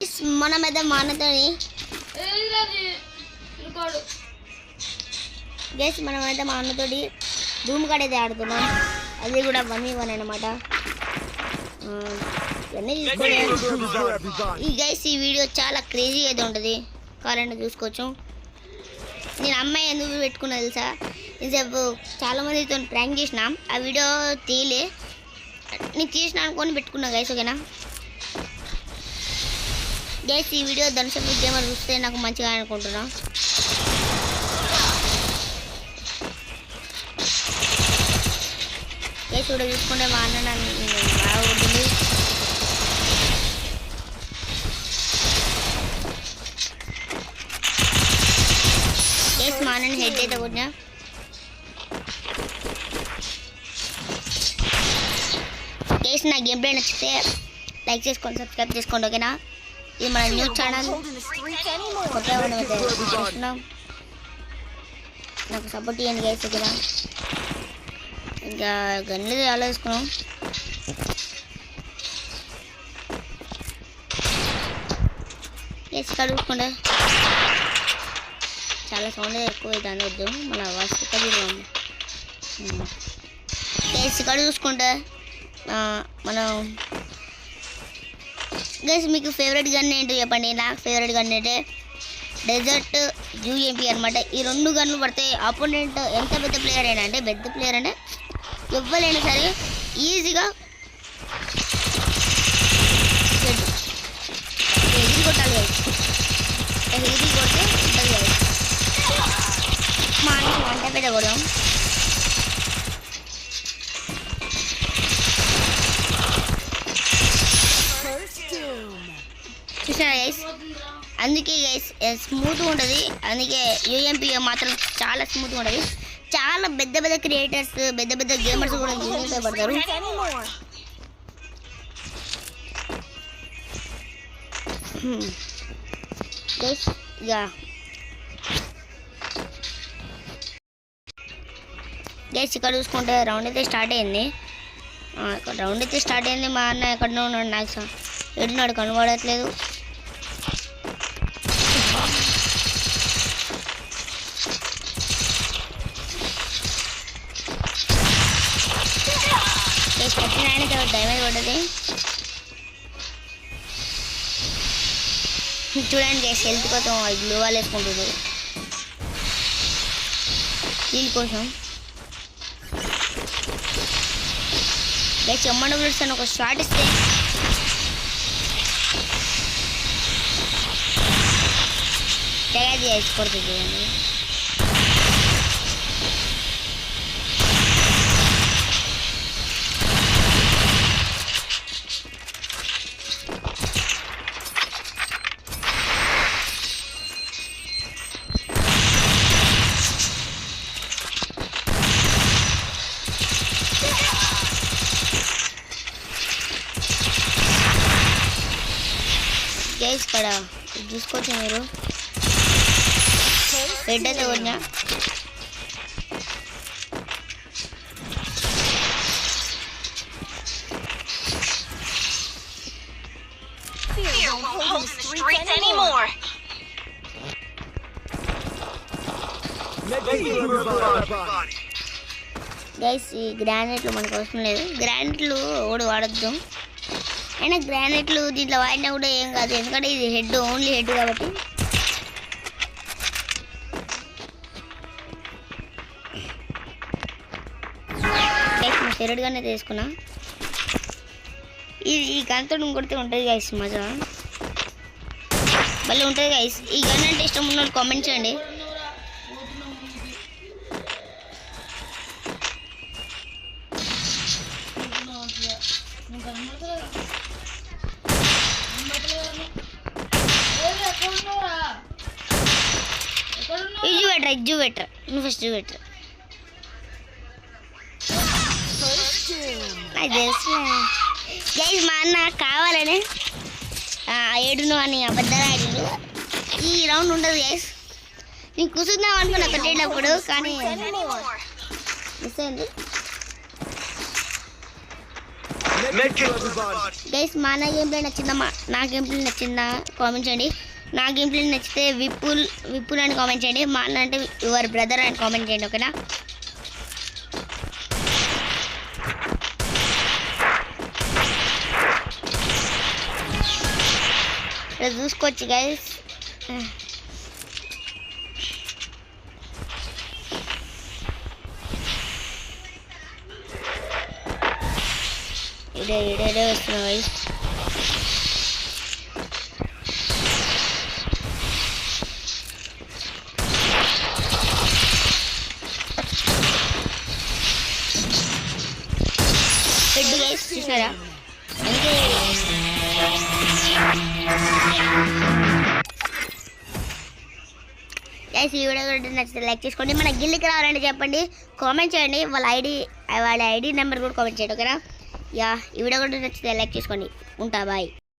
మనమైతే మా అన్నతోని గైస్ మనమైతే మా అన్నతోటి రూమ్ కాడ అయితే ఆడుతున్నాం. అది కూడా 1v1 అనమాట. ఈ గైస్ ఈ వీడియో చాలా క్రేజీ అయితే ఉంటుంది, కావాలంటే చూసుకోవచ్చు. నేను అమ్మాయి ఎందుకు పెట్టుకున్నా తెలుసా, ఇంతసేపు చాలామందితో ప్రాంక్ చేసిన, ఆ వీడియో తీయలే, నేను తీసిన అనుకొని పెట్టుకున్నా గైస్. ఓకేనా గైస్, ఈ వీడియో ధనుష్ గేమర్ చూస్తే నాకు మంచిగా అనుకుంటున్నా. గైస్ కూడా చూసుకుంటే మా అన్న బాగా ఉంటుంది. గైస్ మా అన్నని హెడ్ అయితే కొట్టినా. గైస్ నా గేమ్ ప్లే నచ్చితే లైక్ చేసుకోండి, సబ్స్క్రైబ్ చేసుకోండి. ఓకేనా, ఇది మన న్యూస్ ఛానల్, కొత్తగా చూస్తున్నాం, నాకు సపోర్ట్ చేయండి గైస్. ఓకేనా, ఇంకా గన్లు ఆలోచుకున్నాం. గైస్ ఇక్కడ చూసుకుంటే చాలా సౌండ్ ఎక్కువ అయితే అనవద్దు, మన వస్తు గైస్. ఇక్కడ చూసుకుంటే మనం గైస్ మీకు ఫేవరెట్ గన్ ఏంటో చెప్పండి. నాకు ఫేవరెట్ గన్ అంటే డెజర్ట్ UMP అనమాట. ఈ రెండు గన్లు పడితే ఆపోనెంట్ ఎంత పెద్ద ప్లేయర్ అయినా, అంటే పెద్ద ప్లేయర్ అంటే ఎవ్వరైనా సరే ఈజీగా ఎగిరి కొట్టాలి కదా, ఎగిరి కొడితే ఉంటుంది కదా. మా అన్న వంట పెద్ద కొడదాం. చూసారా గైస్, అందుకే గైస్ స్మూత్గా ఉంటుంది, అందుకే UMP మాత్రం చాలా స్మూత్గా ఉంటుంది. చాలా పెద్ద పెద్ద క్రియేటర్స్, పెద్ద పెద్ద గేమర్స్ కూడా యూజ్ పడతారు. గైస్ గైస్ ఇక్కడ చూసుకుంటే రౌండ్ అయితే స్టార్ట్ అయింది. మా అన్న ఎక్కడో ఉన్నాడు, నాకు ఎడున్నాడు కనబడట్లేదు. కట్టిన డ్యామేజ్ పడ్డది. చూడండి గైస్, హెల్త్ కోసం గ్లూ వాల్ వేసుకుంటుంది వీళ్ళ కోసం. గైస్ చెమ్మన్న బ్లడ్స్ అని ఒక షాట్ ఇస్తే తయారు చేసుకోడుతుంది అండి. గైస్ ఇక్కడ చూసుకోవచ్చు మీరు, హెడ్ అయితే కొన్నా. గైస్ ఈ గ్రానైట్లు మనకు అవసరం లేదు, గ్రానైట్లు కూడా వాడద్దు. అయినా గ్రానైట్లు దీంట్లో వాడినా కూడా ఏం కాదు, ఎందుకంటే ఇది హెడ్, ఓన్లీ హెడ్ కాబట్టి. నేను ఫేవరెట్ గానే తీసుకున్నా. ఈ గన్తో కొడితే ఉంటుంది గైస్, మజా మళ్ళీ ఉంటుంది గైస్. ఈ గన్ అంటే ఇష్టం ఉన్న కామెంట్ చేయండి. ఇజ్జు బెటర్ నువ్వు ఫస్ట్ బెటర్ నాకు తెలుసు గైస్. మా అన్న కావాలని 7 అని అబద్ధాలు ఆడిండు. ఈ రౌండ్ ఉండదు గైస్, నేను కూర్చుందాం అనుకున్నా పెట్టేటప్పుడు, కానీ మిస్ అయింది. గైస్ మా నా గేమ్ ప్లే నచ్చిందా, నా గేమ్ ప్లే నచ్చిందా కామెంట్ చేయండి. నా గేమ్ ప్లే నచ్చితే విపుల్ అని కామెంట్ చేయండి. మా అన్న అంటే యువర్ బ్రదర్ అని కామెంట్ చేయండి. ఓకేనా? ఇక్కడ చూసుకోవచ్చు గైస్. ఇడే వస్తున్నా గైస్. హెడ్ గైస్ చూసారా? అంటే గైస్ ఈ వీడియో కూడా నచ్చితే లైక్ చేసుకోండి. మన గిల్లికి రావాలంటే చెప్పండి, కామెంట్ చేయండి. వాళ్ళ ఐడి నెంబర్ కూడా కామెంట్ చేయండి. ఓకేనా? యా, ఈ వీడియో కూడా నచ్చితే లైక్ చేసుకోండి. ఉంటా, బాయ్.